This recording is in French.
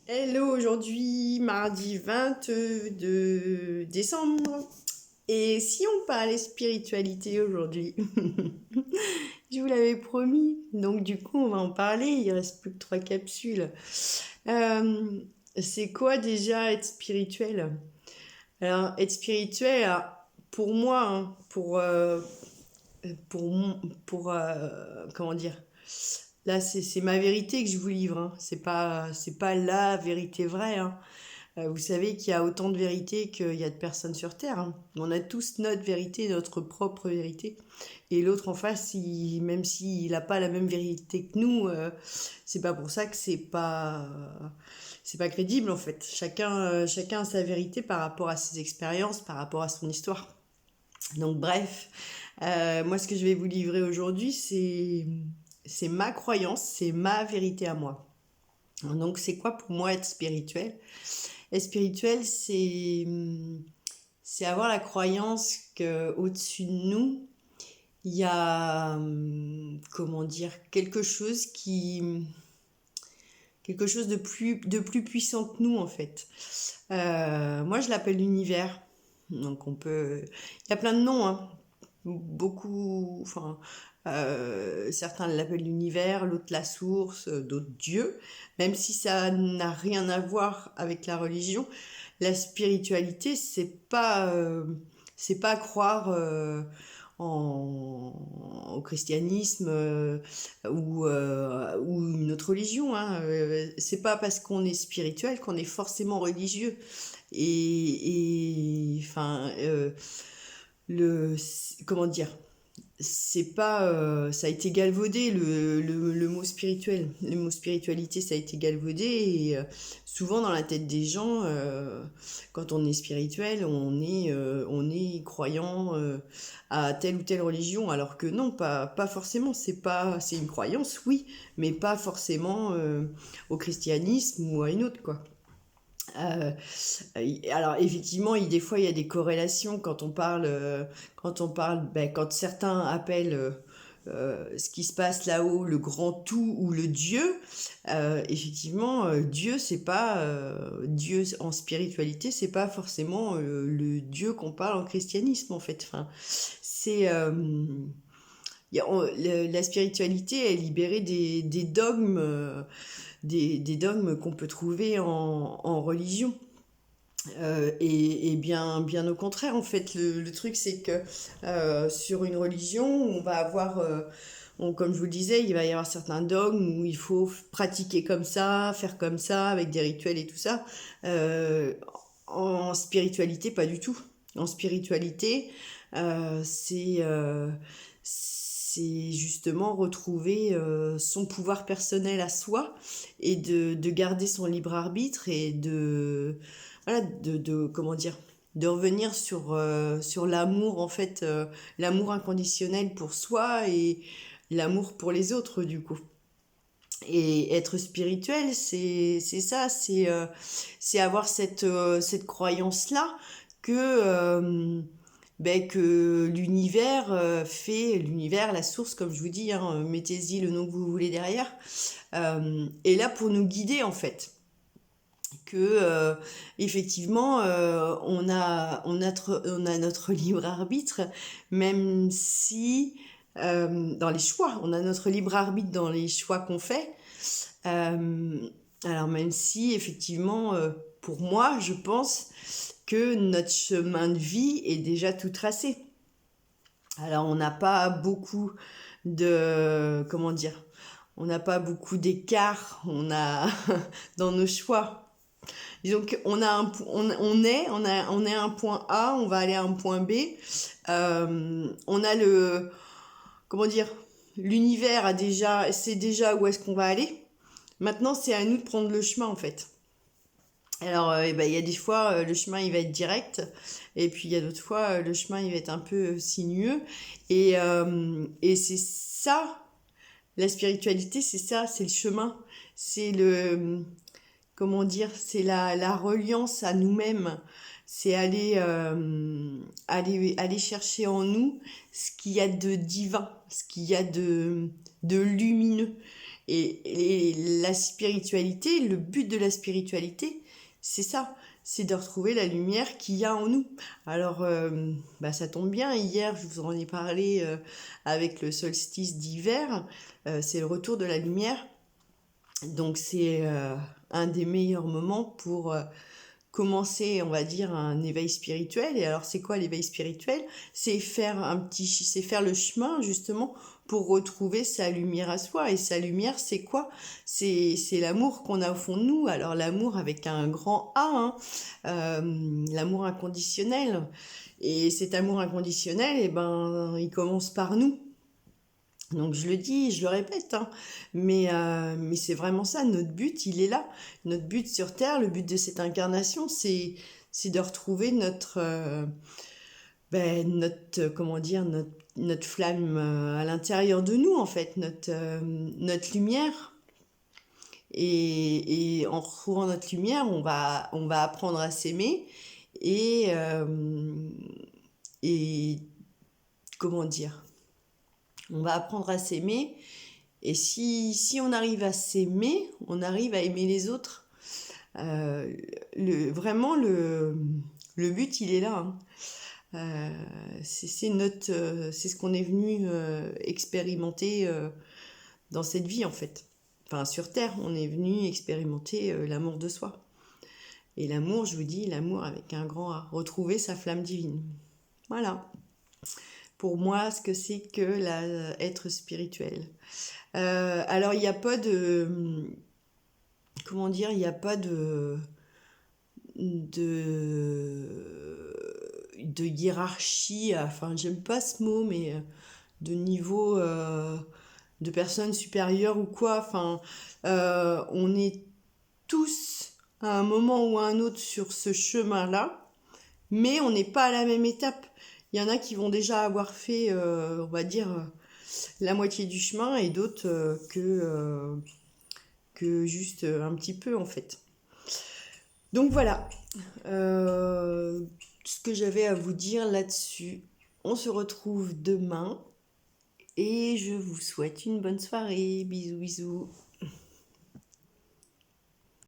Hello, aujourd'hui, mardi 22 décembre. Et si on parlait spiritualité aujourd'hui? Je vous l'avais promis. Donc du coup, on va en parler. Il reste plus que 3 capsules. Euh, c'est quoi déjà être spirituel? Alors, être spirituel, alors, pour moi, hein, pour, comment dire? Là, c'est ma vérité que je vous livre, hein. C'est pas la vérité vraie, hein. Vous savez qu'il y a autant de vérités qu'il y a de personnes sur Terre, hein. On a tous notre vérité, notre propre vérité. Et l'autre en face, même s'il n'a pas la même vérité que nous, c'est pas pour ça que c'est pas crédible en fait. Chacun a sa vérité par rapport à ses expériences, par rapport à son histoire. Donc bref, moi ce que je vais vous livrer aujourd'hui, c'est ma croyance, c'est ma vérité à moi. Donc c'est quoi pour moi être spirituel? Être spirituel, c'est avoir la croyance qu'au-dessus de nous, il y a, comment dire, quelque chose de plus puissant que nous, en fait. Moi, je l'appelle l'univers. Donc, il y a plein de noms, hein. Beaucoup, enfin, certains l'appellent l'univers, l'autre la source, d'autres Dieu. Même si ça n'a rien à voir avec la religion, la spiritualité, c'est pas croire au christianisme ou une autre religion, hein. C'est pas parce qu'on est spirituel qu'on est forcément religieux. Enfin, comment dire, c'est pas ça a été galvaudé le mot spirituel, le mot spiritualité, ça a été galvaudé. Et souvent dans la tête des gens, quand on est spirituel, on est croyant à telle ou telle religion, alors que non, pas forcément. C'est une croyance, oui, mais pas forcément au christianisme ou à une autre, quoi. Euh, alors effectivement, des fois il y a des corrélations quand certains appellent ce qui se passe là-haut le grand tout ou le Dieu. Effectivement, Dieu, c'est pas Dieu en spiritualité, c'est pas forcément le Dieu qu'on parle en christianisme en fait. Enfin, c'est la spiritualité est libérée des dogmes, des dogmes qu'on peut trouver en religion. Et bien au contraire, en fait, le truc, c'est que sur une religion, on va avoir, comme je vous le disais, il va y avoir certains dogmes où il faut pratiquer comme ça, faire comme ça, avec des rituels et tout ça. Euh, en spiritualité, pas du tout. En spiritualité, c'est justement retrouver son pouvoir personnel à soi et de garder son libre arbitre et voilà, comment dire, de revenir sur l'amour, en fait, l'amour inconditionnel pour soi et l'amour pour les autres, du coup. Et être spirituel, c'est ça, c'est avoir cette croyance-là que, que l'univers l'univers, la source, comme je vous dis, hein, mettez-y le nom que vous voulez derrière, est là pour nous guider, en fait. Que effectivement on a notre libre arbitre, même si dans les choix, on a notre libre arbitre dans les choix qu'on fait. Euh, alors même si effectivement, pour moi, je pense que notre chemin de vie est déjà tout tracé. Alors on n'a pas beaucoup comment dire, on n'a pas beaucoup d'écart, dans nos choix. Disons qu'on a on est à un point A, on va aller à un point B. On a comment dire, c'est déjà où est-ce qu'on va aller. Maintenant, c'est à nous de prendre le chemin, en fait. Alors, il y a des fois, le chemin, il va être direct. Et puis, il y a d'autres fois, le chemin, il va être un peu sinueux. Et c'est ça, la spiritualité, c'est ça, c'est le chemin. C'est comment dire, c'est la reliance à nous-mêmes. C'est aller chercher en nous ce qu'il y a de divin, ce qu'il y a de lumineux. Et la spiritualité, le but de la spiritualité, c'est ça, c'est de retrouver la lumière qu'il y a en nous. Alors, bah, ça tombe bien, hier, je vous en ai parlé avec le solstice d'hiver, c'est le retour de la lumière. Donc, c'est un des meilleurs moments pour commencer, on va dire, un éveil spirituel. Et alors, c'est quoi l'éveil spirituel? C'est faire le chemin, justement, pour retrouver sa lumière à soi. Et sa lumière, c'est quoi? C'est l'amour qu'on a au fond de nous. Alors, l'amour avec un grand A, hein, l'amour inconditionnel. Et cet amour inconditionnel, eh ben, il commence par nous. Donc je le dis, je le répète, hein, mais c'est vraiment ça, notre but, il est là. Notre but sur Terre, le but de cette incarnation, c'est de retrouver comment dire, notre flamme à l'intérieur de nous, en fait, notre lumière. Et en retrouvant notre lumière, on va apprendre à s'aimer et, euh, et comment dire, on va apprendre à s'aimer. Et si on arrive à s'aimer, on arrive à aimer les autres. Euh, vraiment, le but, il est là, hein. C'est ce qu'on est venu expérimenter dans cette vie, en fait. Enfin, sur Terre, on est venu expérimenter l'amour de soi. Et l'amour, je vous dis, l'amour avec un grand A. Retrouver sa flamme divine. Voilà. Pour moi, ce que c'est que être spirituel. Alors, il n'y a pas de... Comment dire? Il n'y a pas de hiérarchie, enfin, j'aime pas ce mot, mais de niveau de personnes supérieures ou quoi. Enfin, on est tous à un moment ou à un autre sur ce chemin-là, mais on n'est pas à la même étape. Il y en a qui vont déjà avoir fait, on va dire, la moitié du chemin et d'autres que juste un petit peu en fait. Donc voilà, ce que j'avais à vous dire là-dessus. On se retrouve demain et je vous souhaite une bonne soirée. Bisous bisous.